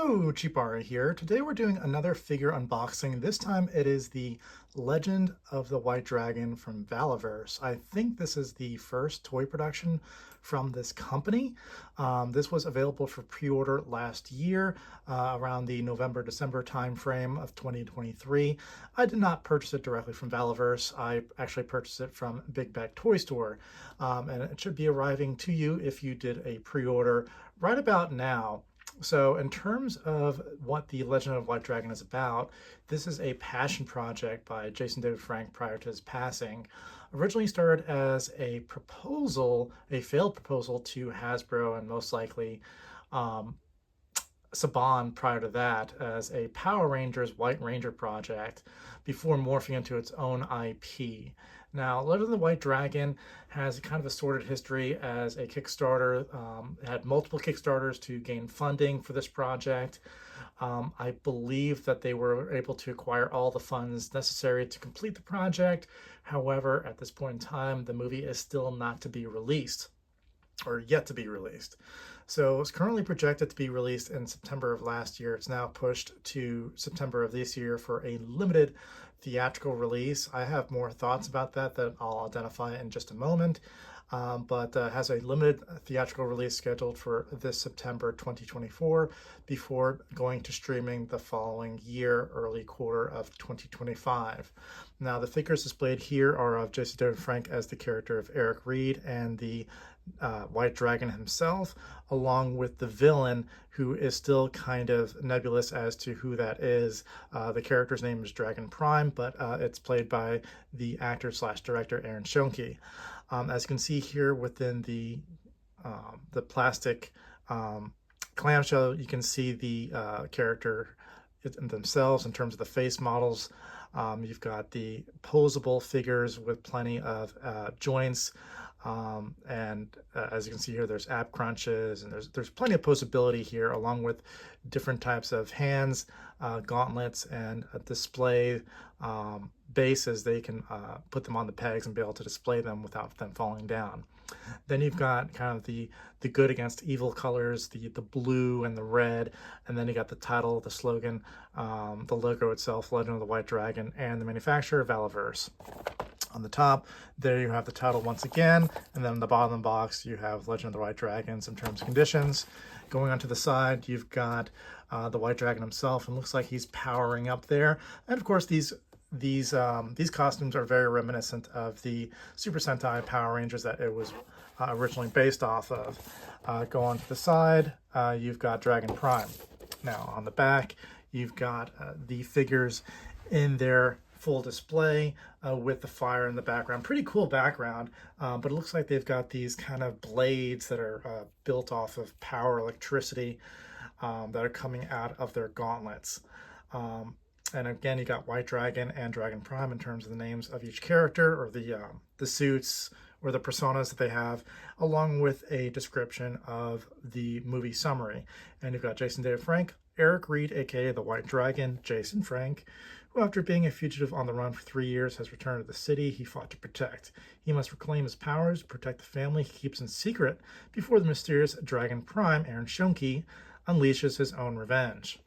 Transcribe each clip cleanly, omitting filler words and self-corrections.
Hello, Chipari here. Today we're doing another figure unboxing. This time it is the Legend of the White Dragon from Valaverse. I think this is the first toy production from this company. This was available for pre-order last year, around the November-December timeframe of 2023. I did not purchase it directly from Valaverse. I actually purchased it from Big Bag Toy Store, and it should be arriving to you if you did a pre-order right about now. So in terms of what the Legend of White Dragon is about, this is a passion project by Jason David Frank prior to his passing. Originally started as a proposal, a failed proposal to Hasbro and most likely Saban prior to that as a Power Rangers White Ranger project before morphing into its own IP. Now, Legend of the White Dragon has kind of a sordid history as a Kickstarter. It had multiple Kickstarters to gain funding for this project. I believe that they were able to acquire all the funds necessary to complete the project. However, at this point in time, the movie is still not to be released, or yet to be released. So it's currently projected to be released in September of last year. It's now pushed to September of this year for a limited theatrical release. I have more thoughts about that I'll identify in just a moment, but has a limited theatrical release scheduled for this September 2024 before going to streaming the following year, early quarter of 2025. Now, the figures displayed here are of Jason David Frank as the character of Eric Reed and the White Dragon himself, along with the villain, who is still kind of nebulous as to who that is. The character's name is Dragon Prime, but it's played by the actor / director Aaron Schoenke. As you can see here within the plastic clamshell, you can see the character themselves in terms of the face models. You've got the posable figures with plenty of joints. As you can see here, there's ab crunches, and there's plenty of posability here, along with different types of hands, gauntlets, and a display bases. They can put them on the pegs and be able to display them without them falling down. Then you've got kind of the good against evil colors, the blue and the red, and then you got the title, the slogan, the logo itself, Legend of the White Dragon, and the manufacturer, Valaverse. On the top, there you have the title once again, and then on the bottom of the box, you have Legend of the White Dragon, some terms and conditions. Going on to the side, you've got the White Dragon himself, and looks like he's powering up there. And of course, these costumes are very reminiscent of the Super Sentai Power Rangers that it was originally based off of. Go on to the side, you've got Dragon Prime. Now, on the back, you've got the figures in their full display with the fire in the background. Pretty cool background, but it looks like they've got these kind of blades that are built off of power electricity that are coming out of their gauntlets. And again, you got White Dragon and Dragon Prime in terms of the names of each character, or the suits or the personas that they have, along with a description of the movie summary. And you've got Jason David Frank, Eric Reed, aka the White Dragon, Jason Frank, who after being a fugitive on the run for 3 years has returned to the city he fought to protect. He must reclaim his powers, protect the family he keeps in secret before the mysterious Dragon Prime, Aaron Schoenke, unleashes his own revenge.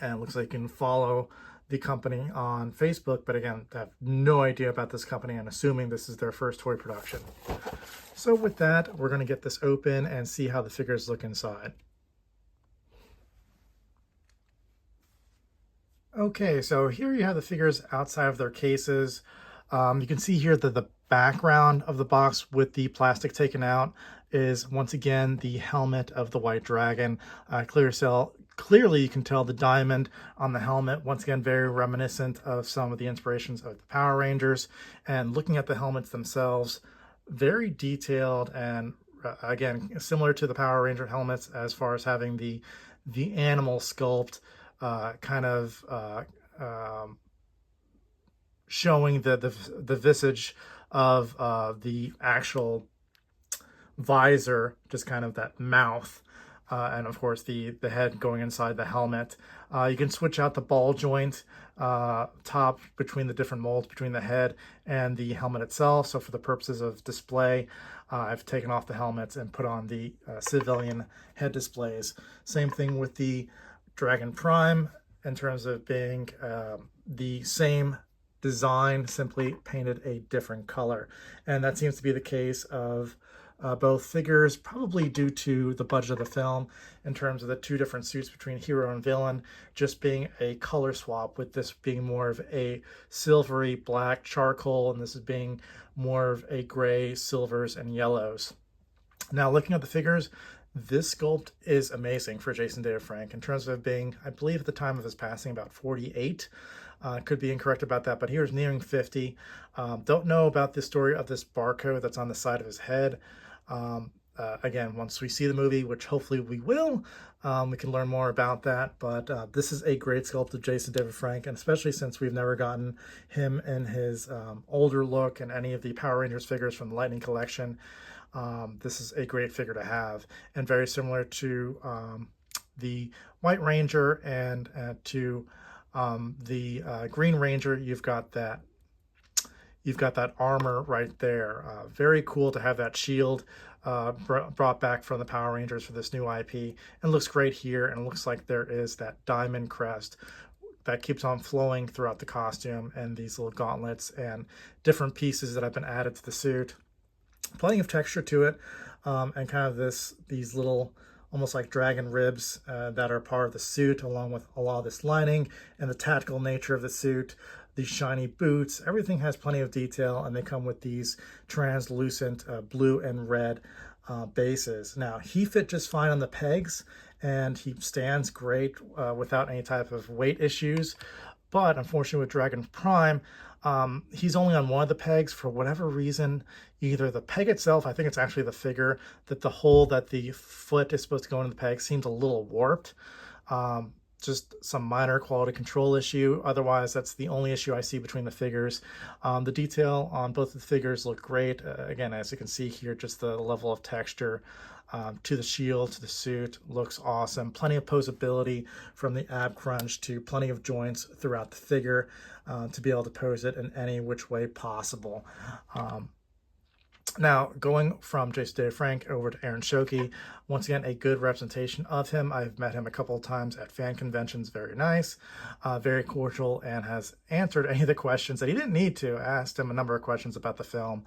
And it looks like you can follow the company on Facebook, but again, I have no idea about this company. I'm assuming this is their first toy production. So with that, we're going to get this open and see how the figures look inside. Okay, so here you have the figures outside of their cases. You can see here that the background of the box with the plastic taken out is once again the helmet of the White Dragon. Clearly you can tell the diamond on the helmet, once again very reminiscent of some of the inspirations of the Power Rangers. And looking at the helmets themselves, very detailed, and again similar to the Power Ranger helmets as far as having the animal sculpt, kind of showing the visage of the actual visor, just kind of that mouth, and of course the head going inside the helmet. You can switch out the ball joint top between the different molds between the head and the helmet itself. So for the purposes of display, I've taken off the helmets and put on the civilian head displays. Same thing with the Dragon Prime in terms of being the same design, simply painted a different color. And that seems to be the case of both figures, probably due to the budget of the film in terms of the two different suits between hero and villain just being a color swap, with this being more of a silvery black charcoal and this is being more of a gray, silvers, and yellows. Now, looking at the figures, this sculpt is amazing for Jason David Frank in terms of being, I believe at the time of his passing, about 48. Could be incorrect about that, but he was nearing 50. Don't know about the story of this barcode that's on the side of his head. Again, once we see the movie, which hopefully we will, we can learn more about that. But this is a great sculpt of Jason David Frank, and especially since we've never gotten him in his older look in any of the Power Rangers figures from the Lightning Collection. This is a great figure to have, and very similar to the White Ranger and to the Green Ranger. You've got that armor right there. Very cool to have that shield brought back from the Power Rangers for this new IP, and looks great here. And it looks like there is that diamond crest that keeps on flowing throughout the costume, and these little gauntlets and different pieces that have been added to the suit. Plenty of texture to it, and kind of these little almost like dragon ribs that are part of the suit, along with a lot of this lining and the tactical nature of the suit. These shiny boots, everything has plenty of detail, and they come with these translucent blue and red bases. Now, he fit just fine on the pegs, and he stands great without any type of weight issues. But unfortunately with Dragon Prime, he's only on one of the pegs for whatever reason. Either the peg itself, I think it's actually the figure, that the hole that the foot is supposed to go into the peg seems a little warped. Just some minor quality control issue. Otherwise, that's the only issue I see between the figures. The detail on both of the figures look great. Again, as you can see here, just the level of texture to the shield, to the suit, looks awesome. Plenty of posability from the ab crunch to plenty of joints throughout the figure to be able to pose it in any which way possible. Now, going from Jason David Frank over to Aaron Schocke, once again, a good representation of him. I've met him a couple of times at fan conventions. Very nice, very cordial, and has answered any of the questions that he didn't need to. I asked him a number of questions about the film.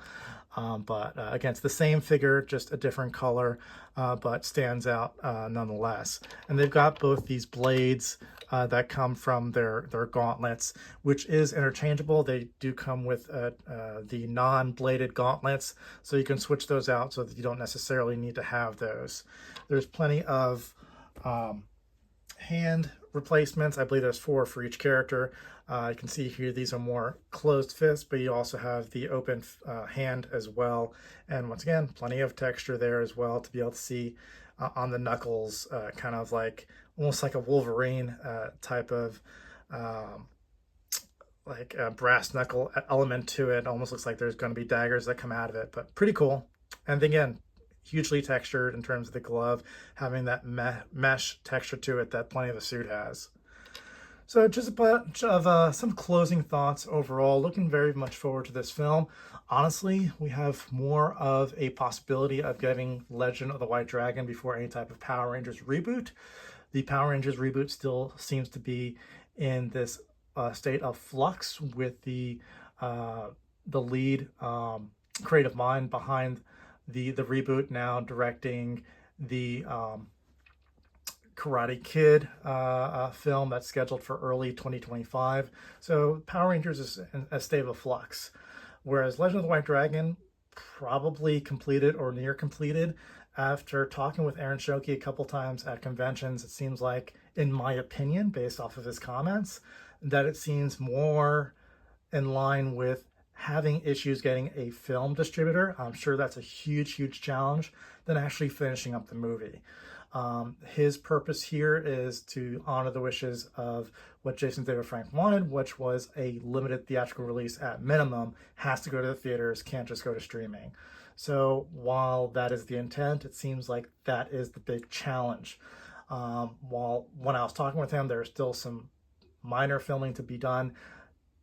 But again, it's the same figure, just a different color, but stands out nonetheless. And they've got both these blades that come from their gauntlets, which is interchangeable. They do come with the non-bladed gauntlets, so you can switch those out so that you don't necessarily need to have those. There's plenty of hand replacements. I believe there's 4 for each character. You can see here these are more closed fists, but you also have the open hand as well. And once again, plenty of texture there as well to be able to see on the knuckles, kind of like almost like a Wolverine type of like a brass knuckle element to it. Almost looks like there's going to be daggers that come out of it, but pretty cool. And again, hugely textured in terms of the glove, having that mesh texture to it that plenty of the suit has. So just a bunch of some closing thoughts overall. Looking very much forward to this film. Honestly, we have more of a possibility of getting Legend of the White Dragon before any type of Power Rangers reboot. The Power Rangers reboot still seems to be in this state of flux, with the lead creative mind behind the reboot now directing the Karate Kid film that's scheduled for early 2025. So Power Rangers is in a state of flux, whereas Legend of the White Dragon probably completed or near completed. After talking with Aaron Schocke a couple times at conventions, it seems like, in my opinion, based off of his comments, that it seems more in line with having issues getting a film distributor. I'm sure that's a huge challenge than actually finishing up the movie. His purpose here is to honor the wishes of what Jason David Frank wanted, which was a limited theatrical release at minimum. Has to go to the theaters, can't just go to streaming. So while that is the intent, it seems like that is the big challenge. While when I was talking with him, there's still some minor filming to be done.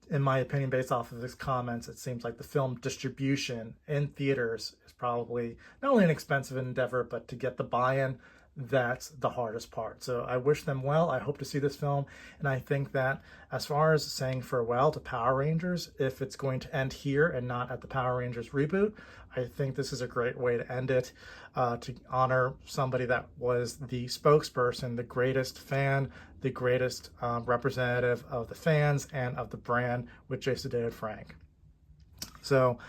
In my opinion, based off of his comments, it seems like the film distribution in theaters is probably not only an expensive endeavor, but to get the buy-in, that's the hardest part. So I wish them well. I hope to see this film. And I think that as far as saying farewell to Power Rangers, if it's going to end here and not at the Power Rangers reboot, I think this is a great way to end it, to honor somebody that was the spokesperson, the greatest fan, the greatest representative of the fans and of the brand with Jason David Frank. So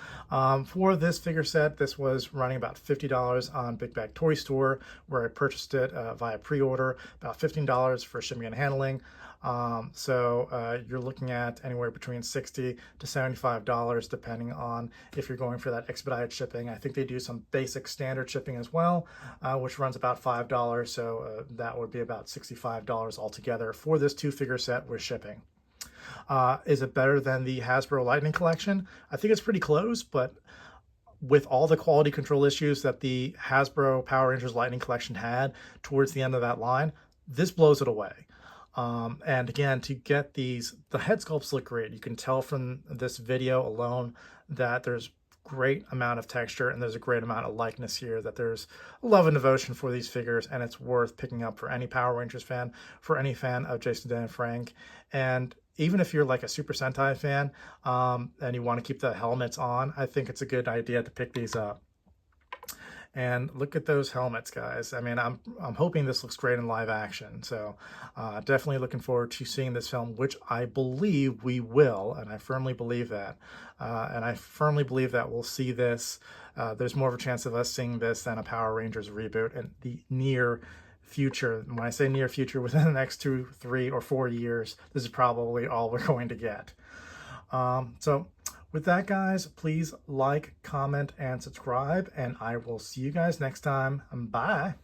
for this figure set, this was running about $50 on Big Bag Toy Store, where I purchased it via pre-order, about $15 for shipping and handling. You're looking at anywhere between $60 to $75, depending on if you're going for that expedited shipping. I think they do some basic standard shipping as well, which runs about $5. So that would be about $65 altogether for this 2-figure set with shipping. Is it better than the Hasbro Lightning Collection? I think it's pretty close, but with all the quality control issues that the Hasbro Power Rangers Lightning Collection had towards the end of that line, this blows it away. And again, to get these, the head sculpts look great. You can tell from this video alone that there's great amount of texture and there's a great amount of likeness here, that there's love and devotion for these figures, and it's worth picking up for any Power Rangers fan, for any fan of Jason Dan Frank. And even if you're like a Super Sentai fan and you want to keep the helmets on, I think it's a good idea to pick these up. And look at those helmets, guys. I mean, I'm hoping this looks great in live action. So definitely looking forward to seeing this film, which I believe we will, and I firmly believe that. And I firmly believe that we'll see this. There's more of a chance of us seeing this than a Power Rangers reboot in the near future. When I say near future, within the next 2, 3, or 4 years, this is probably all we're going to get. So with that, guys, please like, comment, and subscribe, and I will see you guys next time. Bye.